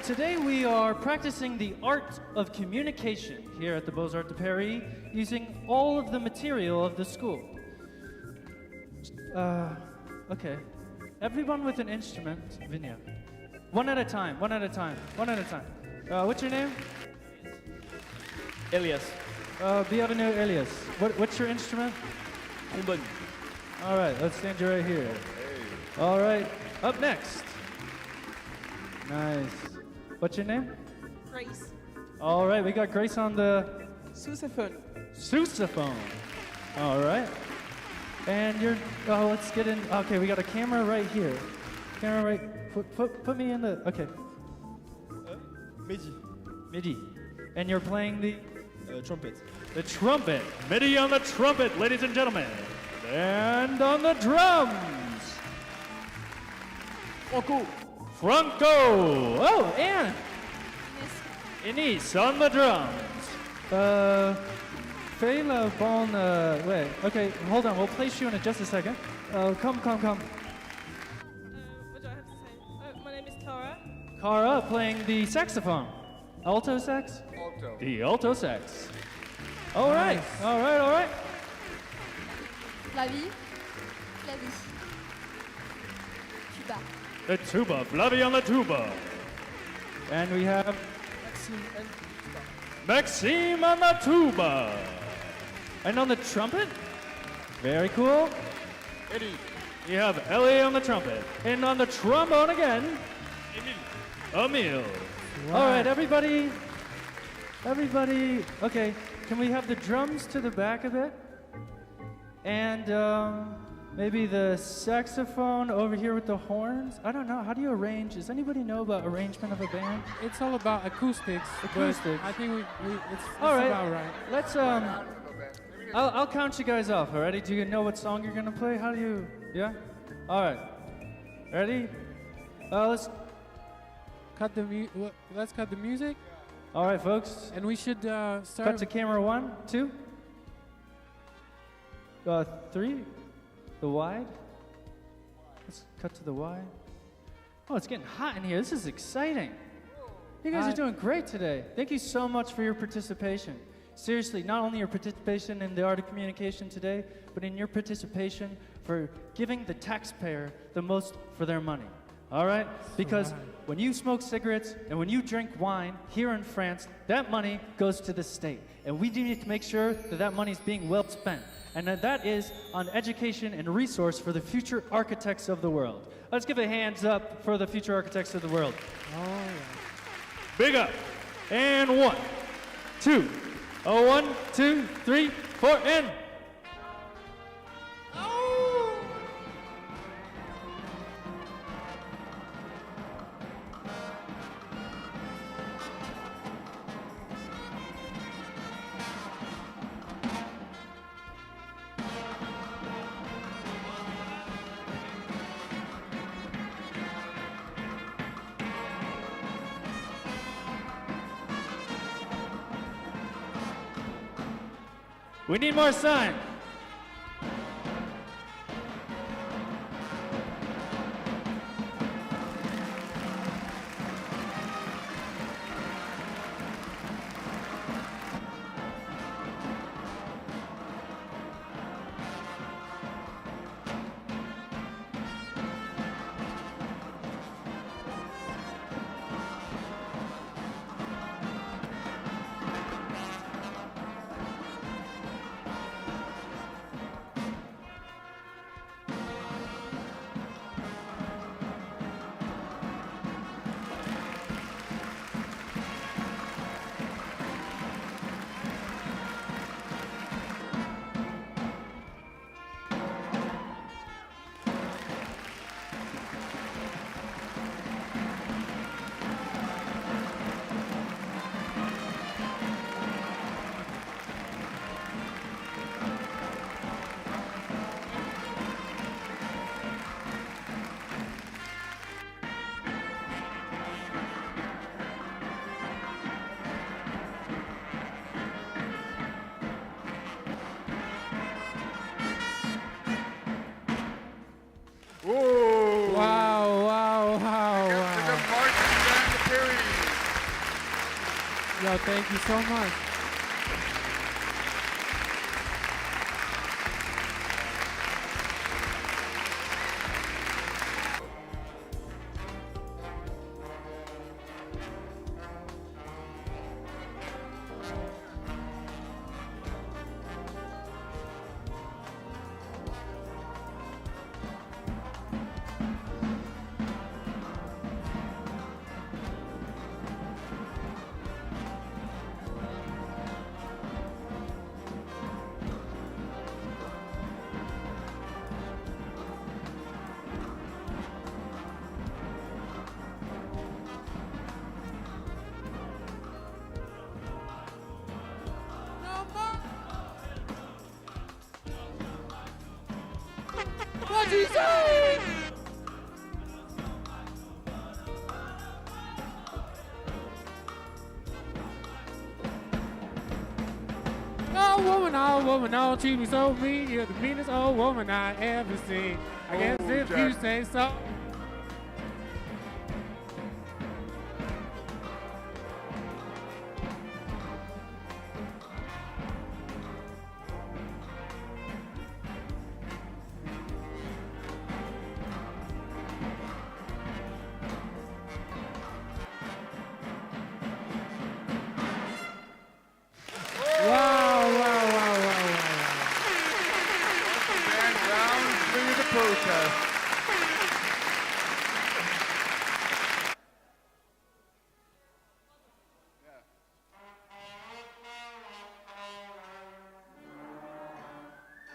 today we are practicing the art of communication here at the Beaux-Arts de Paris using all of the material of the school. Okay. Everyone with an instrument, Vinya. One at a time, one at a time, one at a time. What's your name? Elias. Bienvenue, Elias. What's your instrument? Trombone. All right, let's stand you right here. All right, up next. Nice. What's your name? Grace. All right, we got Grace on the Sousaphone. sousaphone. All right. And you're, let's get in. Okay, we got a camera right here. Camera right, put me in the, okay. Midi. MIDI. And you're playing the? Trumpet. The trumpet. MIDI on the trumpet, ladies and gentlemen. And on the drums. Franco. Franco. Oh, and Enis on the drums. Fais le bon, wait. Okay, hold on. We'll place you in it just a second. Come. What do I have to say? My name is Clara. Cara playing the saxophone. Alto sax? Alto. The alto sax. All right. All right. Flavie. Tuba. The tuba. Flavie on the tuba. And we have Maxime on the tuba. And on the trumpet? Very cool. Eddie. You have Ellie on the trumpet. And on the trombone again, Emile. Wow. All right, everybody. Okay, can we have the drums to the back a bit? And maybe the saxophone over here with the horns? I don't know. How do you arrange? Does anybody know about arrangement of a band? It's all about acoustics. Acoustics. I think it's All right. about right. Let's I'll count you guys off. Already? Do you know what song you're gonna play? How do you? Yeah. All right. Ready? Let's Let's cut the music. All right, folks. And we should start. Cut to camera 1, 2, 3. The wide. Let's cut to the wide. Oh, it's getting hot in here. This is exciting. You guys are doing great today. Thank you so much for your participation. Seriously, not only your participation in the art of communication today, but in your participation for giving the taxpayer the most for their money. All right? Because when you smoke cigarettes and when you drink wine here in France, that money goes to the state. And we need to make sure that that money is being well spent. And that is on education and resource for the future architects of the world. Let's give a hands up for the future architects of the world. All right. Big up. And 1, 2. 1, 2, 3, 4, and. We need more sign. Yo, thank you so much. What'd he say? Oh woman, don't treat me so mean. You're the meanest old woman I ever seen. I guess if you say so.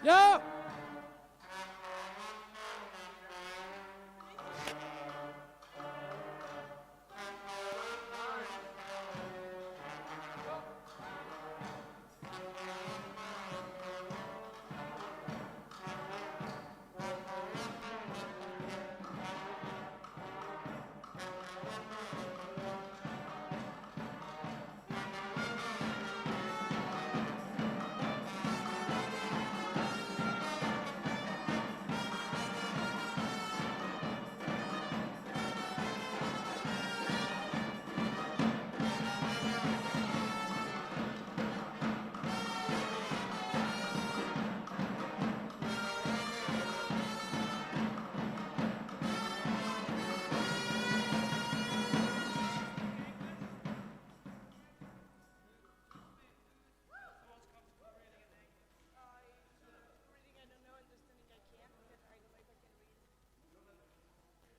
Yo!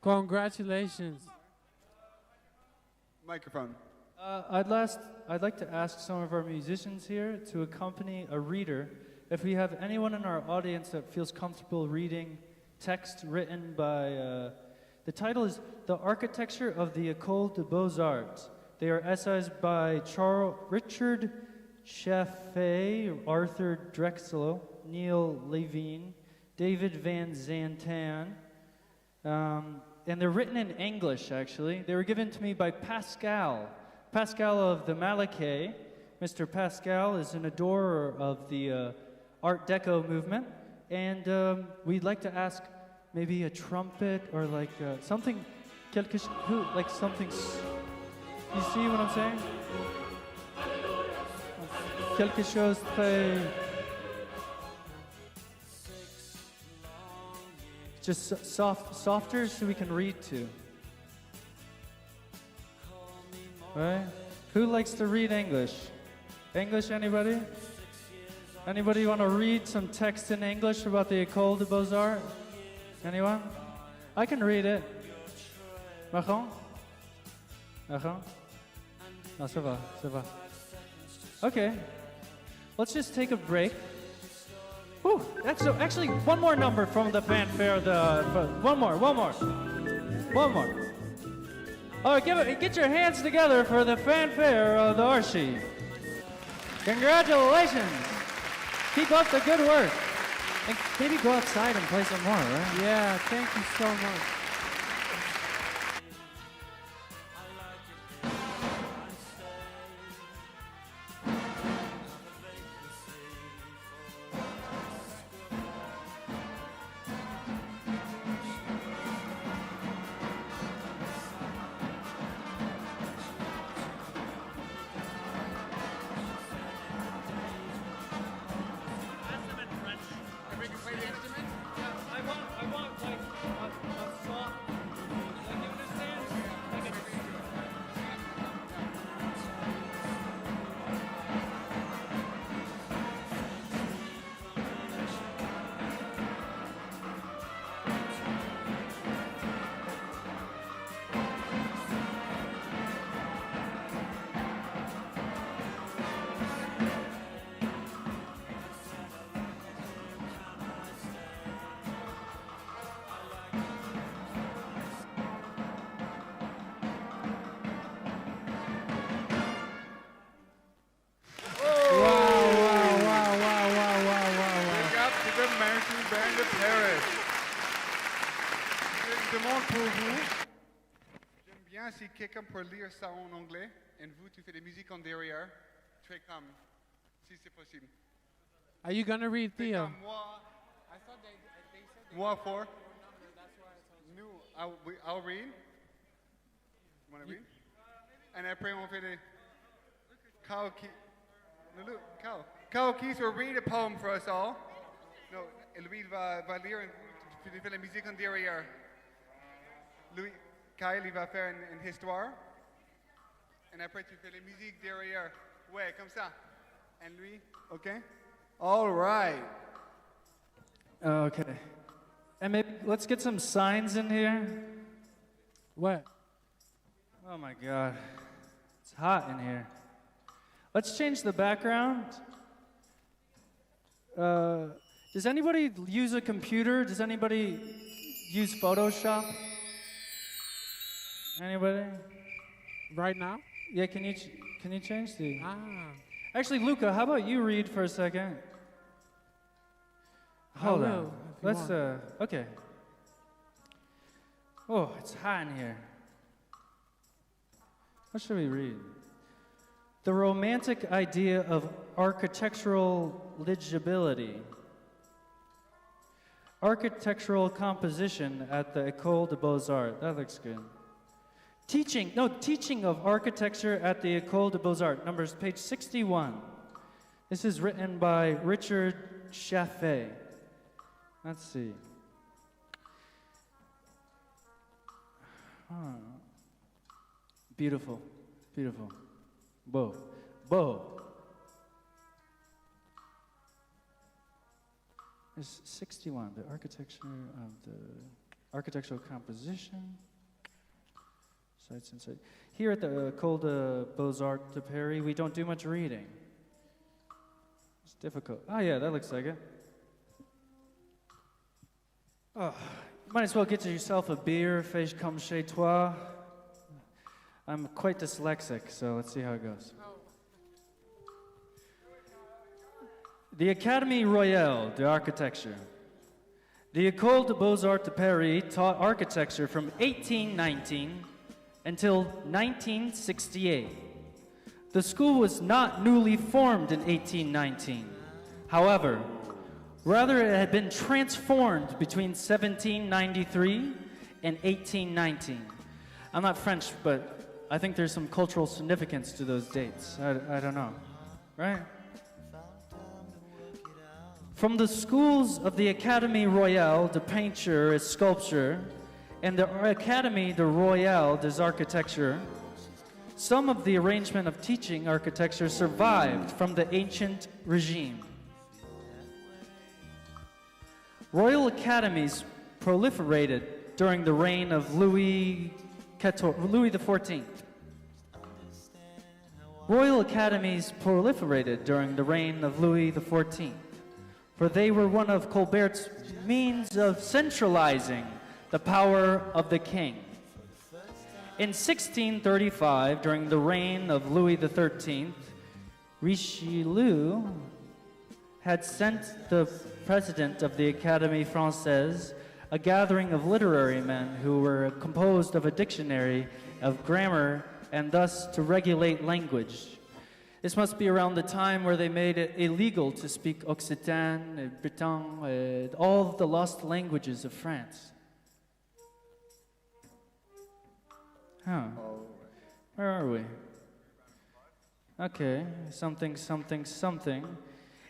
Congratulations. Microphone. I'd like to ask some of our musicians here to accompany a reader. If we have anyone in our audience that feels comfortable reading text written by, the title is The Architecture of the École des Beaux-Arts. They are essays by Richard Chaffee, Arthur Drexel, Neil Levine, David Van Zanten, and they're written in English, actually. They were given to me by Pascal of the Malachi. Mr. Pascal is an adorer of the Art Deco movement, and we'd like to ask maybe a trumpet or like something, like something. You see what I'm saying? Quelque chose très. Just softer so we can read to. Right? Who likes to read English? English, anybody? Anybody want to read some text in English about the École des Beaux-Arts? Anyone? I can read it. Macron? Macron? No, ça va, ça va. Okay. Let's just take a break. Whew, that's actually one more number from the fanfare. One more. Oh, get your hands together for the fanfare of the arcci. Congratulations! Keep up the good work. And maybe go outside and play some more, right? Yeah, thank you so much. si quelqu'un peut lire ça en anglais, et vous, tu fais des musiques en derrière, très calme, si c'est possible. Are you gonna read Très Theo? calme. Moi, I thought they said they moi four. that's why I told Nous, I'll read. You want to read? And après, on fait des... Kyle Keith will read a poem for us all. No, Louis va lire, tu fais la musique en derrière. Louis, Kyle, il va faire une histoire. Et après, tu fais la musique derrière. Ouais, comme ça. Et lui, OK? All right. Okay. And maybe let's get some signs in here. What? Oh my God. It's hot in here. Let's change the background. Does anybody use a computer? Does anybody use Photoshop? Anybody? Right now? Yeah, can you change the... Ah. Actually, Luca, how about you read for a second? Hold on. Let's, okay. Oh, it's hot in here. What should we read? The romantic idea of architectural legibility. Architectural composition at the École des Beaux-Arts. That looks good. Teaching of architecture at the École des Beaux-Arts. Numbers, page 61. This is written by Richard Chaffee. Let's see. Beautiful, beautiful. Beau. There's 61, the architecture of the architectural composition. Sites and sites. Here at the École des Beaux-Arts de Paris, we don't do much reading. It's difficult. Oh yeah, that looks like it. Oh, might as well get yourself a beer, fais comme chez toi. I'm quite dyslexic, so let's see how it goes. The Académie Royale d'Architecture. The École des Beaux-Arts de Paris taught architecture from 1819 until 1968. The school was not newly formed in 1819. However, rather it had been transformed between 1793 and 1819. I'm not French, but I think there's some cultural significance to those dates. I don't know, right? From the schools of the Académie Royale de Peinture et Sculpture and the Académie de Royale des Architectures, some of the arrangement of teaching architecture survived from the ancient regime. Royal academies proliferated during the reign of Louis XIV. Royal academies proliferated during the reign of Louis XIV, for they were one of Colbert's means of centralizing the power of the king. In 1635, during the reign of Louis XIII, Richelieu had sent the president of the Académie Française a gathering of literary men who were composed of a dictionary of grammar and thus to regulate language. This must be around the time where they made it illegal to speak Occitan, Breton, all of the lost languages of France. Huh. Where are we? Okay, something.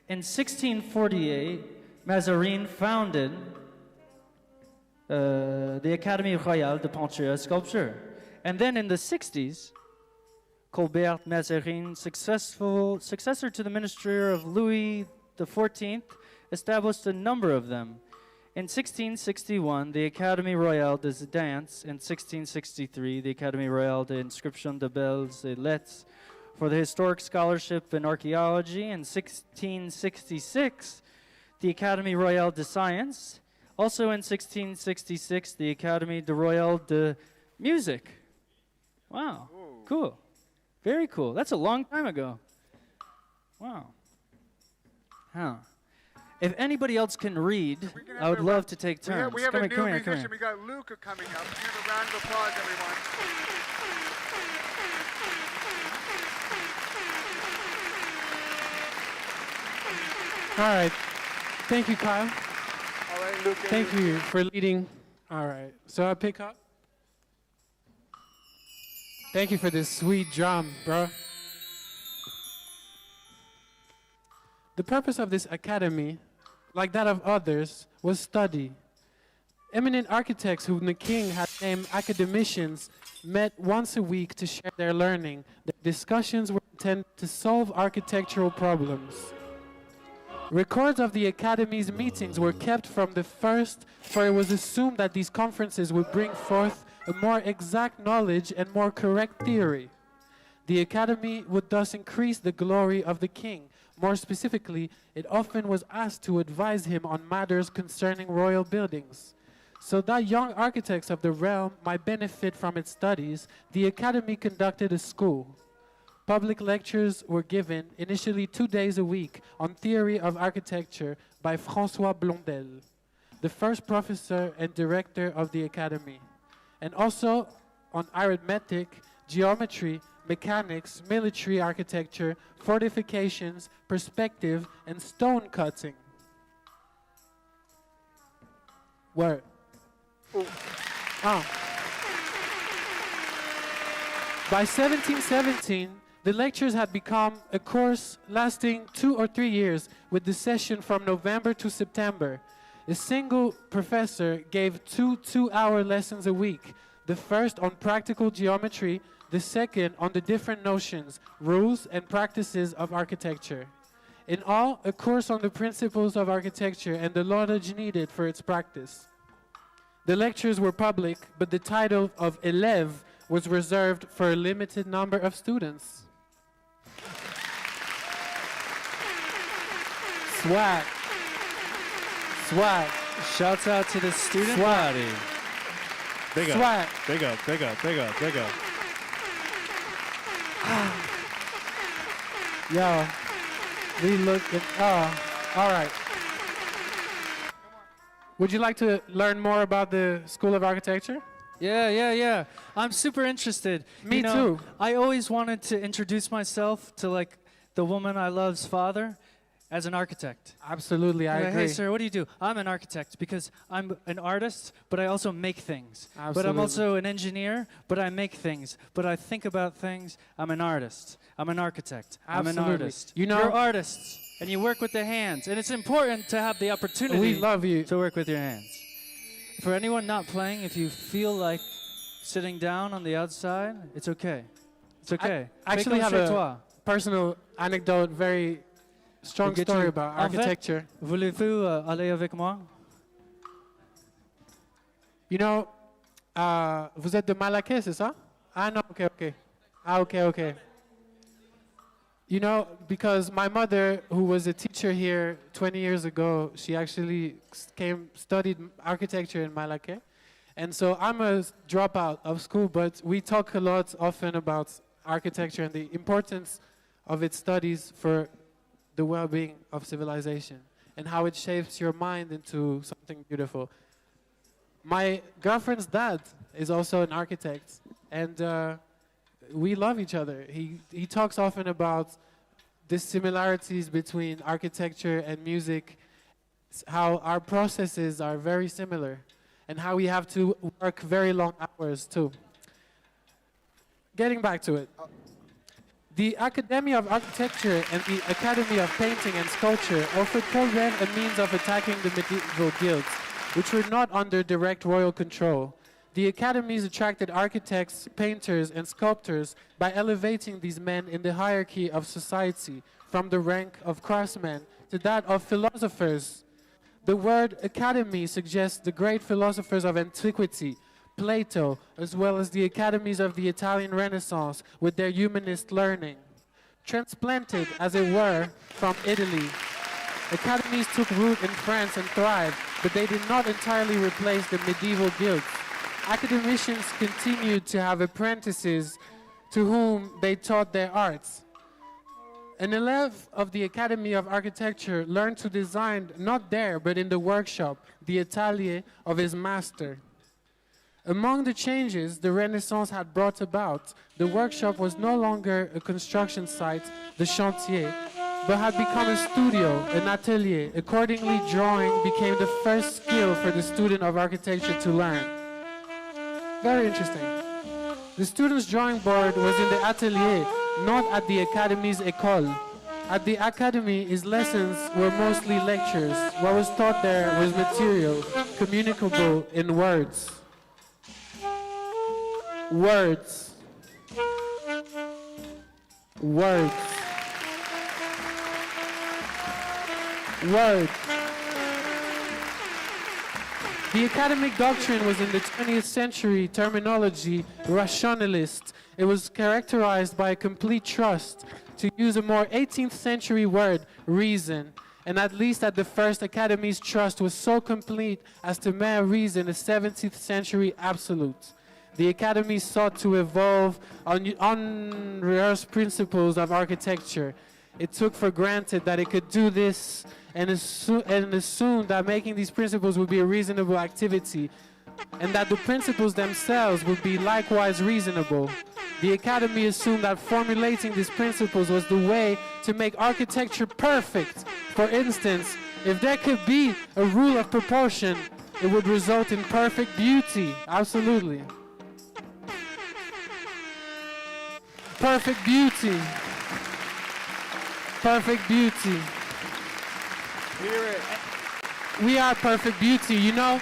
In 1648, Mazarin founded the Académie Royale de Peinture et Sculpture. And then in the 60s, Colbert Mazarin, successor to the minister of Louis XIV, established a number of them. In 1661, the Académie Royale des Danses. In 1663, the Académie Royale des Inscriptions des Belles Lettres for the historic scholarship in archaeology. In 1666, the Académie Royale des Sciences. Also in 1666, the Académie Royale de Music. Wow, cool. Very cool. That's a long time ago. Wow. Huh. If anybody else can read, We can I have would a love round- to take We have, turns. we have Come a here, new come here, come musician. here. We got Luca coming up. Give a round of applause, everyone. All right. Thank you, Kyle. All right, Luca. Thank you for leading. All right. So I pick up. Thank you for this sweet drum, bro. The purpose of this academy, like that of others, was study. Eminent architects whom the king had named academicians met once a week to share their learning. Their discussions were intended to solve architectural problems. Records of the Academy's meetings were kept from the first, for it was assumed that these conferences would bring forth a more exact knowledge and more correct theory. The Academy would thus increase the glory of the king. More specifically, it often was asked to advise him on matters concerning royal buildings. So that young architects of the realm might benefit from its studies, the Academy conducted a school. Public lectures were given, initially 2 days a week, on theory of architecture by François Blondel, the first professor and director of the Academy, and also on arithmetic, geometry, mechanics, military architecture, fortifications, perspective, and stone cutting. Word. By 1717, the lectures had become a course lasting 2 or 3 years, with the session from November to September. A single professor gave two 2-hour lessons a week, the first on practical geometry, the second on the different notions, rules, and practices of architecture. In all, a course on the principles of architecture and the knowledge needed for its practice. The lectures were public, but the title of élève was reserved for a limited number of students. Swag. Swag. Shouts out to the student Swag. body. Big up. Swag. Big up, big up, big up, big up. Yo, we look at, all right. Would you like to learn more about the School of Architecture? Yeah. I'm super interested. Me You know, too. I always wanted to introduce myself to like the woman I love's father as an architect. Absolutely, I Like, agree. hey, sir, what do you do? I'm an architect because I'm an artist, but I also make things. But I'm Absolutely. also an engineer, but I make things. But I think about things. I'm an artist. I'm an architect. I'm an Absolutely. artist. You know- You're artists, and you work with the hands. And it's important to have the opportunity We love you. to work with your hands. For anyone not playing, if you feel like sitting down on the outside, it's okay. It's okay. I actually Fais have comme chez a toi. personal anecdote, very strong Get story you- about En fait, architecture. Voulez-vous aller avec moi? You know, vous êtes de Malaquais, c'est ça? Ah non, okay. Ah, okay. You know, because my mother, who was a teacher here 20 years ago, she actually studied architecture in Malaquais. And so I'm a dropout of school, but we talk a lot often about architecture and the importance of its studies for the well-being of civilization and how it shapes your mind into something beautiful. My girlfriend's dad is also an architect, and we love each other. He talks often about the similarities between architecture and music, how our processes are very similar, and how we have to work very long hours too. Getting back to it. The Academy of Architecture and the Academy of Painting and Sculpture offered Poland a means of attacking the medieval guilds, which were not under direct royal control. The academies attracted architects, painters, and sculptors by elevating these men in the hierarchy of society, from the rank of craftsmen to that of philosophers. The word academy suggests the great philosophers of antiquity, Plato, as well as the academies of the Italian Renaissance with their humanist learning. Transplanted, as it were, from Italy, academies took root in France and thrived, but they did not entirely replace the medieval guilds. Academicians continued to have apprentices to whom they taught their arts. An elève of the Academy of Architecture learned to design not there, but in the workshop, the atelier of his master. Among the changes the Renaissance had brought about, the workshop was no longer a construction site, the chantier, but had become a studio, an atelier. Accordingly, drawing became the first skill for the student of architecture to learn. Very interesting. The student's drawing board was in the atelier, not at the Academy's école. At the Academy, his lessons were mostly lectures. What was taught there was material, communicable in words. Words. Words. Words. The academic doctrine was in the 20th century terminology rationalist. It was characterized by a complete trust, to use a more 18th century word, reason. And at least at the first, Academy's trust was so complete as to make reason a 17th century absolute. The Academy sought to evolve unrehearsed principles of architecture. It took for granted that it could do this and assumed that making these principles would be a reasonable activity and that the principles themselves would be likewise reasonable. The Academy assumed that formulating these principles was the way to make architecture perfect. For instance, if there could be a rule of proportion, it would result in perfect beauty. Absolutely. Perfect beauty. Perfect beauty. Hear it. We are perfect beauty, you know?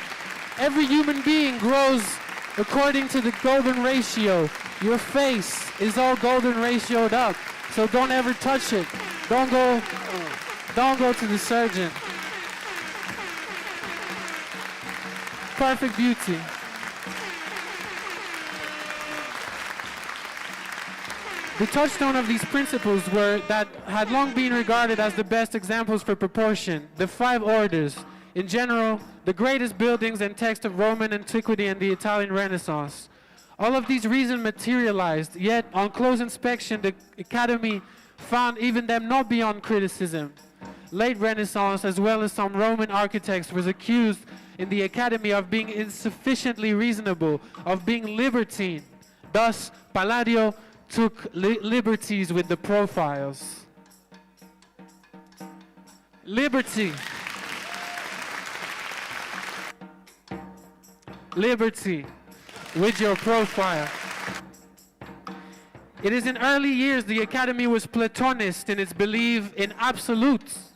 Every human being grows according to the golden ratio. Your face is all golden ratioed up, so don't ever touch it. Don't go to the surgeon. Perfect beauty. The touchstone of these principles were that had long been regarded as the best examples for proportion, the 5 orders. In general, the greatest buildings and texts of Roman antiquity and the Italian Renaissance. All of these reasons materialized, yet on close inspection, the Academy found even them not beyond criticism. Late Renaissance, as well as some Roman architects, was accused in the Academy of being insufficiently reasonable, of being libertine. Thus, Palladio took liberties with the profiles. Liberty. Liberty with your profile. It is in early years the Academy was Platonist in its belief in absolutes.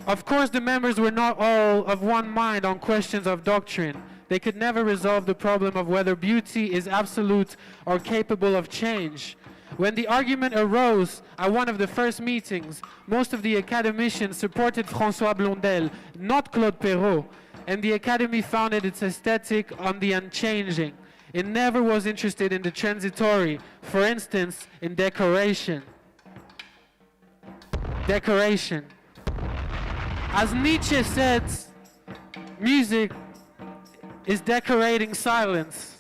Of course, the members were not all of one mind on questions of doctrine. They could never resolve the problem of whether beauty is absolute or capable of change. When the argument arose at one of the first meetings, most of the academicians supported François Blondel, not Claude Perrault, and the Academy founded its aesthetic on the unchanging. It never was interested in the transitory, for instance, in decoration. Decoration. As Nietzsche said, music is decorating silence.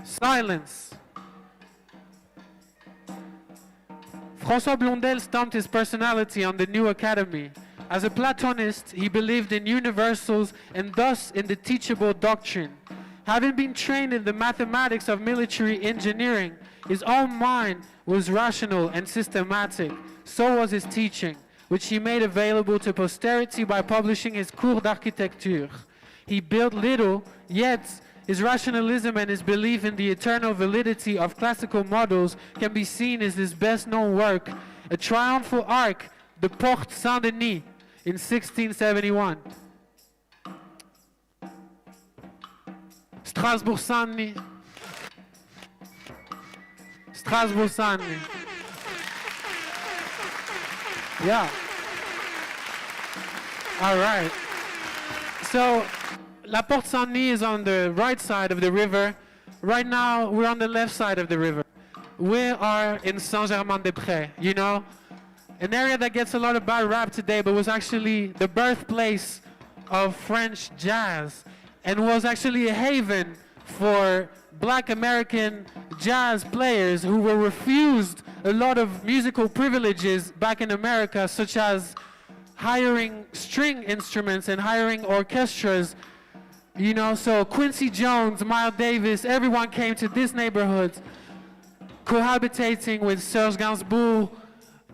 Silence. François Blondel stamped his personality on the new Academy. As a Platonist, he believed in universals and thus in the teachable doctrine. Having been trained in the mathematics of military engineering, his own mind was rational and systematic. So was his teaching, which he made available to posterity by publishing his Cours d'Architecture. He built little, yet his rationalism and his belief in the eternal validity of classical models can be seen as his best-known work, a triumphal arch, the Porte Saint-Denis, in 1671. Strasbourg Saint-Denis. Strasbourg Saint-Denis. Yeah. All right. So, La Porte Saint-Denis is on the right side of the river. Right now, we're on the left side of the river. We are in Saint-Germain-des-Prés, you know? An area that gets a lot of bad rap today, but was actually the birthplace of French jazz and was actually a haven for black American jazz players who were refused a lot of musical privileges back in America, such as hiring string instruments and hiring orchestras. You know, so Quincy Jones, Miles Davis, everyone came to this neighborhood, cohabitating with Serge Gainsbourg,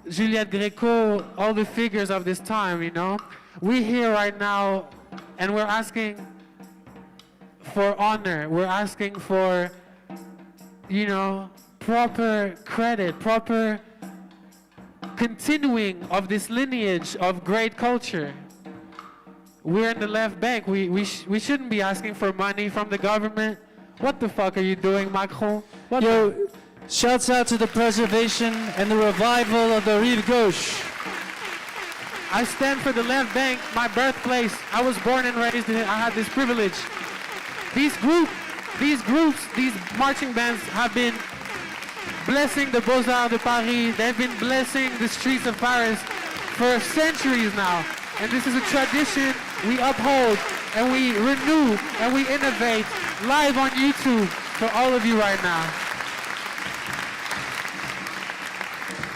Juliette Greco, all the figures of this time, you know. We're here right now, and we're asking for honor. We're asking for, you know, proper credit, proper continuing of this lineage of great culture. We're in the left bank. We shouldn't be asking for money from the government. What the fuck are you doing, Macron? What Yo, shouts out to the preservation and the revival of the Rive Gauche. I stand for the left bank, my birthplace. I was born and raised in it. I had this privilege. These groups, these marching bands have been blessing the Beaux-Arts de Paris. They've been blessing the streets of Paris for centuries now. And this is a tradition we uphold and we renew and we innovate live on YouTube for all of you right now.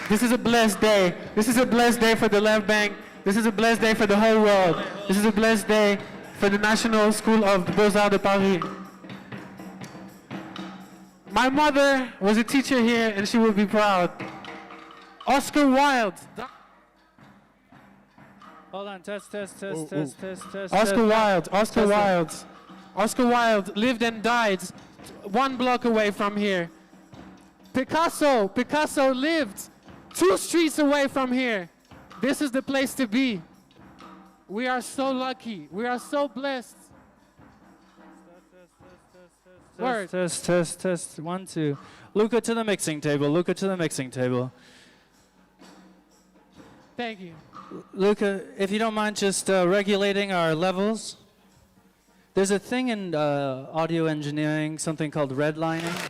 This is a blessed day. This is a blessed day for the left bank. This is a blessed day for the whole world. This is a blessed day for the National School of the Beaux-Arts de Paris. My mother was a teacher here and she would be proud. Oscar Wilde. Hold on, test. Oscar Wilde lived and died 1 block away from here. Picasso lived 2 streets away from here. This is the place to be. We are so lucky. We are so blessed. Word. Test. 1, 2. Luca to the mixing table. Thank you. Luca, if you don't mind just regulating our levels. There's a thing in audio engineering, something called redlining,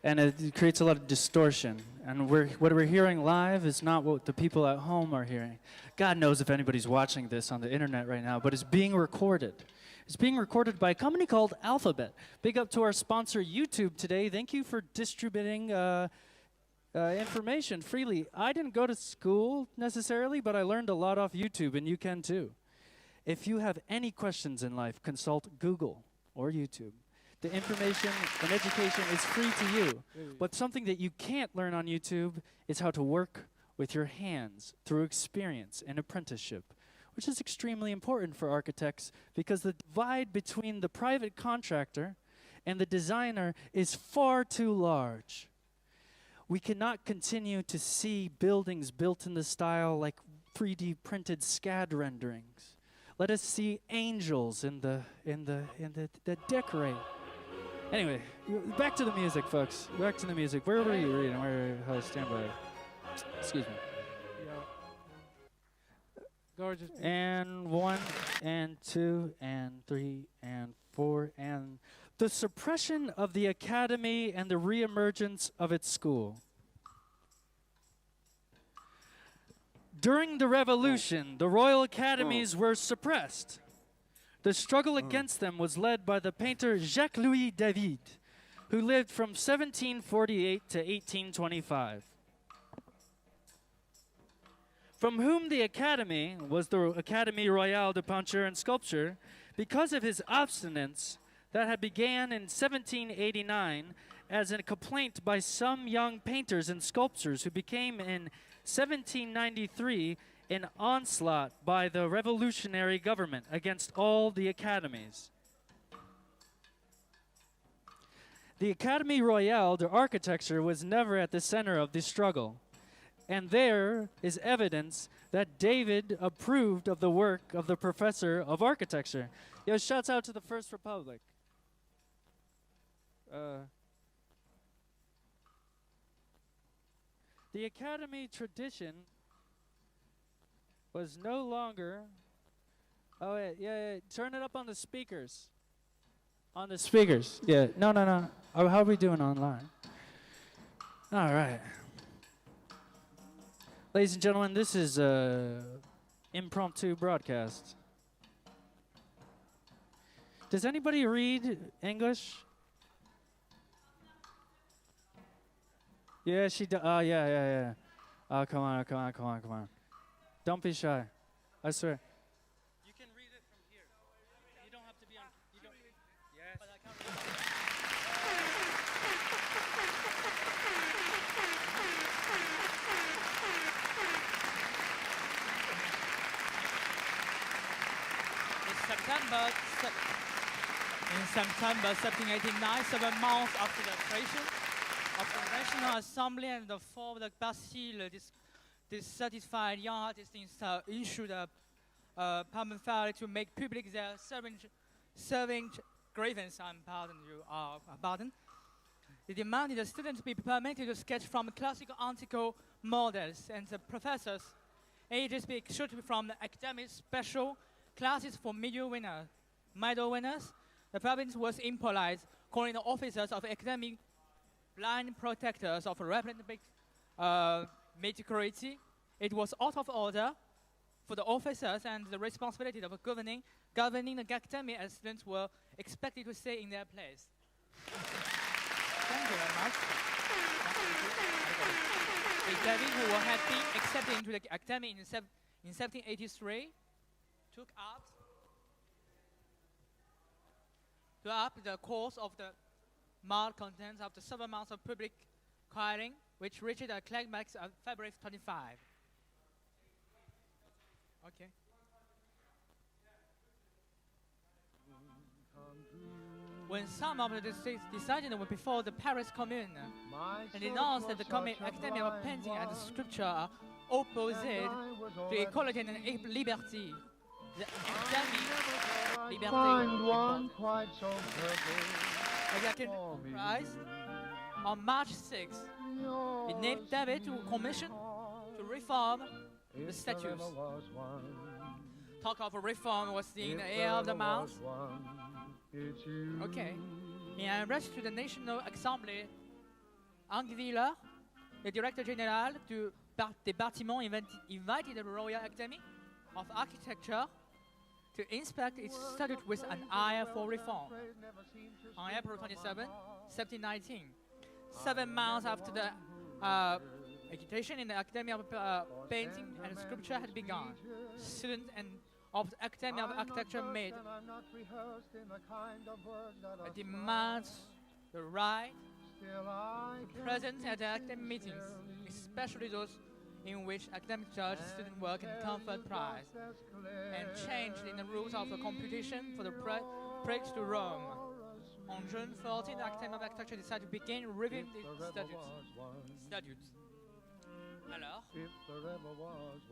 and it creates a lot of distortion. And what we're hearing live is not what the people at home are hearing. God knows if anybody's watching this on the internet right now, but it's being recorded. It's being recorded by a company called Alphabet. Big up to our sponsor, YouTube, today. Thank you for distributing information freely. I didn't go to school necessarily, but I learned a lot off YouTube, and you can too. If you have any questions in life, consult Google or YouTube. The information and education is free to you. But something that you can't learn on YouTube is how to work with your hands through experience and apprenticeship, which is extremely important for architects because the divide between the private contractor and the designer is far too large. We cannot continue to see buildings built in the style like 3D printed SCAD renderings. Let us see angels in the decorate. Anyway, back to the music, folks. Back to the music. Where were you reading? Stand by. Excuse me. Gorgeous. And 1, and 2, and 3, and 4, and the suppression of the academy and the reemergence of its school. During the revolution, the royal academies were suppressed. The struggle against them was led by the painter Jacques-Louis David, who lived from 1748 to 1825. From whom the Academy was the Académie Royale de Peinture and Sculpture, because of his obstinance that had began in 1789 as a complaint by some young painters and sculptors who became in 1793 an onslaught by the revolutionary government against all the academies. The Académie Royale d'Architecture was never at the center of this struggle. And there is evidence that David approved of the work of the professor of architecture. Yo, shouts out to the First Republic. The Academy tradition was no longer... Oh, wait, yeah, turn it up on the speakers. On the speakers, yeah. No. Oh, how are we doing online? All right. Ladies and gentlemen, this is an impromptu broadcast. Does anybody read English? Yeah, she does. Oh, yeah, yeah, yeah. Oh, come on, come on, come on, come on. Don't be shy. I swear. You can read it from here. You don't have to be on. You don't. Yes. But I can't read In September 1789, 7 months after the creation of the National Assembly and the fall of the Bastille, dissatisfied young artists issued a pamphlet to make public their serving grievance. Pardon. They demanded the students to be permitted to sketch from classical antiqual models, and the professors ages be excluded from the academic special classes for medal winners. The province was impolite, calling the officers of academic blind protectors of rapid mediocrity. It was out of order for the officers, and the responsibility of governing the academy as students were expected to stay in their place. Thank you very much. David, who had been accepted into the academy in 1783, took up the course of the malcontents after several months of public quarreling, which reached a climax on February 25. Okay. When some of the districts decided before the Paris Commune and announced that the Academy of Painting and Sculpture are opposed to equality and liberty, the Academy Prize on March 6, it named David to commission to reform the statutes. Talk of reform was in the air of the mouth. Okay. In an address to the National Assembly, Henri Villers, the Director General des Bâtiments, invited the Royal Academy of Architecture to inspect its statute with an eye for reform. On April 27, 1719, 7 months after the agitation in the Academy of Painting and Sculpture had begun, students of the Academy of Architecture made a demand the right to present at the academic meetings, especially those in which academic judge, student work, and conferred prize, and changed in the rules of the competition for the praise to Rome. On June 14, the Academy of Architecture decided to begin reviewing the statutes. Alors,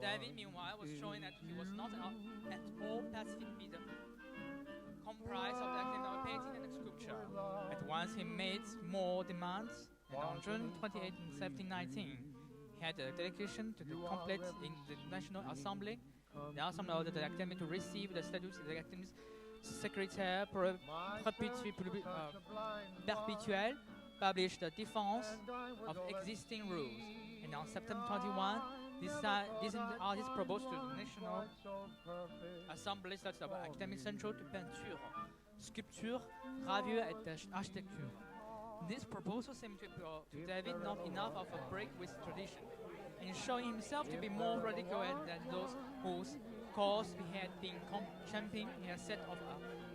David, meanwhile, was showing that he was not at all pessimistic, comprised of the Academy of Painting and Sculpture. At once, he made more demands, and on June 28, 1719, he had a delegation to the complete in the National Assembly. The Assembly ordered the Academy to receive the statutes of the Academy's Secrétaire perpetuel, published the defense of existing rules. And on September 21, this artist proposed to the National Assembly statutes of Academy Central to peinture, sculpture, gravure, and architecture. This proposal seemed to David not enough of a break with tradition, and showing himself to be more radical than those whose cause he had been championing, he had set off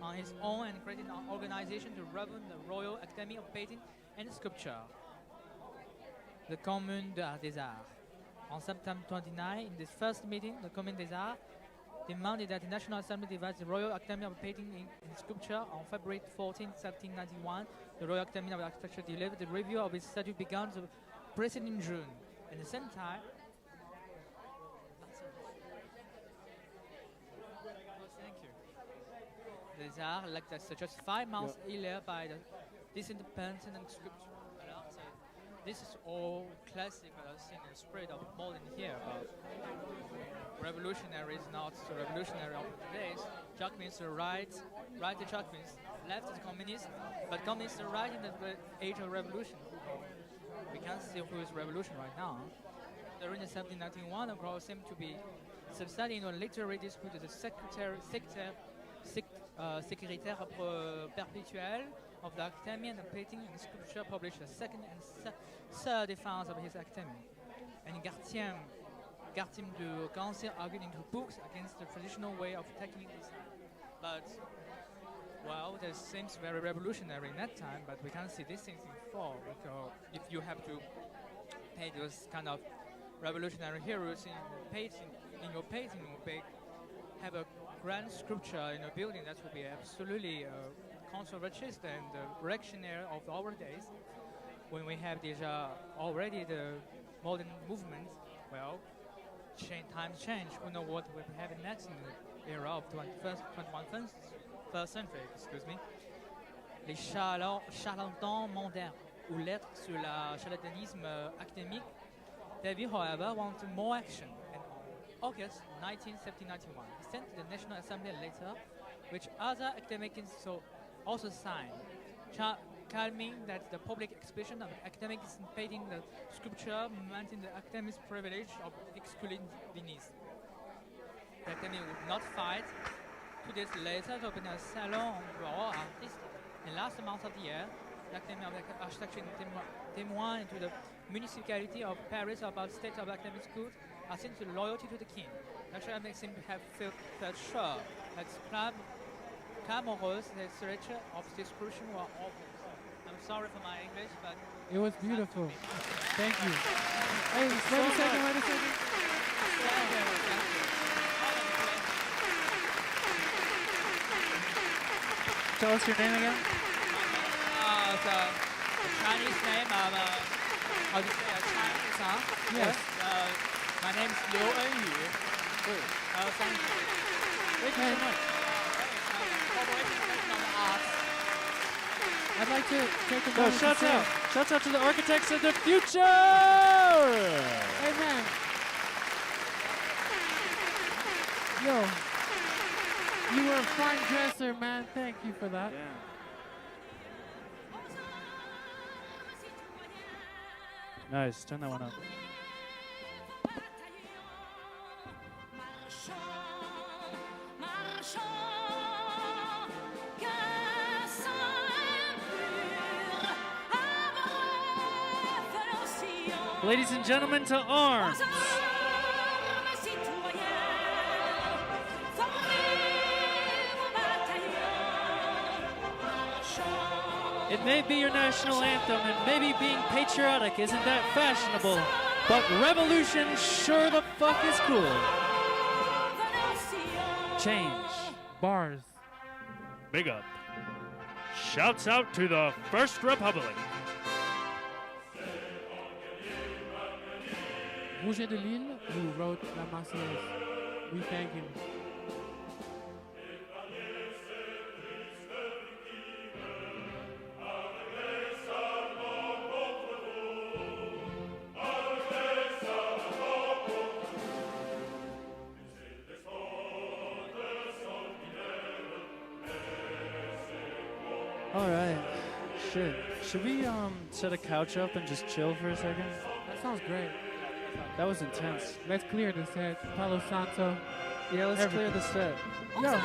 on his own and created an organization to run the Royal Academy of Painting and Sculpture, the Commune des Arts. On September 29, in this first meeting, the Commune des Arts demanded that the National Assembly divide the Royal Academy of Painting and Sculpture. On February 14, 1791, the Royal Academy of Architecture delivered the review of its statute began the preceding June. At the same time, Les Arts, like just 5 months earlier by the independent sculpture. So this is all classic thing and spirit of modern here. Revolutionary is not the revolutionary of today's. Jacquemin's right the Jacquemin's, left the communists, but communists are right in the age of revolution. We can't see who is revolution right now. During the 1791, the crowd seemed to be subsiding in a literary dispute with the secrétaire perpétuel of the Academy and the painting and sculpture published the second and third defense of his Academy. And Gartim de Council argued into books against the traditional way of technique design. But, well, that seems very revolutionary in that time, but we can't see these things in fall. Because if you have to paint those kind of revolutionary heroes in your painting, have a grand sculpture in a building, that would be absolutely conservative and reactionary of our days. When we have these already the modern movement, well, times change. Who knows what will happen next in the era of 21st century, excuse me. Les charlatans mondains, ou lettres sur le charlatanisme académique. David, however, wanted more action. And on August 19, 1791, he sent to the National Assembly a letter which other academics also signed, claiming that the public exhibition of academics in painting the sculpture maintained the academics' privilege of excluding Venice. The Academy would not fight. 2 days later, to open a salon for all artists. And last month of the year, the Academy of Architecture témoin into the municipality of Paris about state of academic schools are seen to loyalty to the king. Actually, makes him have felt sure that clamorous literature of description were awful. I'm sorry for my English, but It was beautiful. Thank you. Hey, wait a second. Tell us your name again. The Chinese name of how do you say Chinese? Yes. My name is Liu Enyu. Thank you. Thank you so much. I'd like to take a Yo, moment shouts to say, out. Shouts out to the architects of the future. Amen. Yo, you were a fine dresser, man. Thank you for that. Nice. Turn that one up. Ladies and gentlemen, to arms. It may be your national anthem, and maybe being patriotic isn't that fashionable, but revolution sure the fuck is cool. Change. Bars. Big up. Shouts out to the First Republic. Roger de Lille, who wrote La Marseillaise. We thank him. All right. Shit. Should we set a couch up and just chill for a second? That sounds great. That was intense. Let's clear the set. Palo Santo. Yeah, let's clear the set. Yo.